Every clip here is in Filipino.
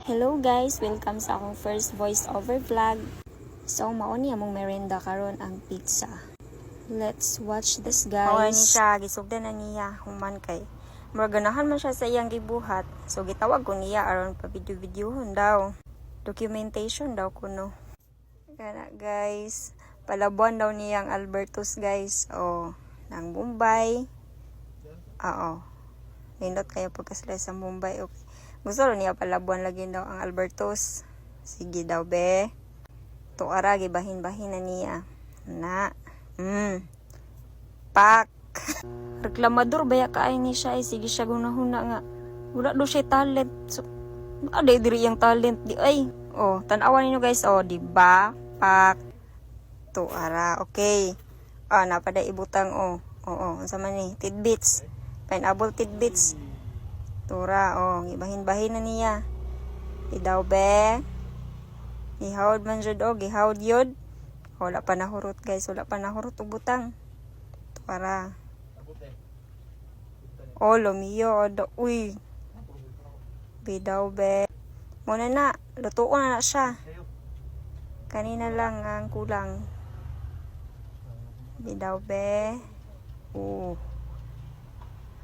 Hello guys, welcome sa akong first voice over vlog. So mao ni among merenda karon ang pizza. Let's watch this guys. Mao ni siya gisugdan na niya human kay ganahan man siya sa iyang gibuhat. So gitawag ko niya aron pa video-videohon daw. Documentation daw kuno. Kana guys, palabuan daw niyang Albertus guys. Oh, nang Mumbai. Oo. Nindot kayo pagkasala sa Mumbai. Okay. Gusto rin niya palabuan lagi daw ang Albertus. Sige daw be. Tuara gibahin-bahin na niya. Na. Pak. Reklamador baya kaay ni siya. Sige siya gunahuna nga. Wala daw siya talent. So, aday diri yung talent di ay. Oh, tanawan niyo guys. Oh, di ba? Pak. Tuara. Okay. Ah, napada ibutang oh. Oo, unsa man ni? Tidbits. Pineapple tidbits. Tura, oh, gibahin-bahin na niya. Idaw be. Gihawd man jud oh, gihawd yun. Wala pa nahurot guys, wala pa nahurot og butang. Para. Oh, lumiyo, odo. Uy. Bidaw be. Muna na, lutuon na siya. Kanina lang ang kulang. Bidaw be.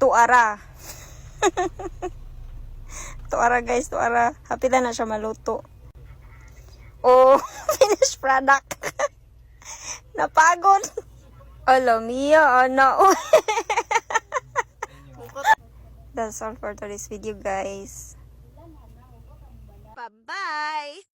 Tuara. Tuara guys, tuara. Happy na siya maluto. Oh, finished product. Napagod. Olo mio, no. That's all for today's video guys. Bye-bye!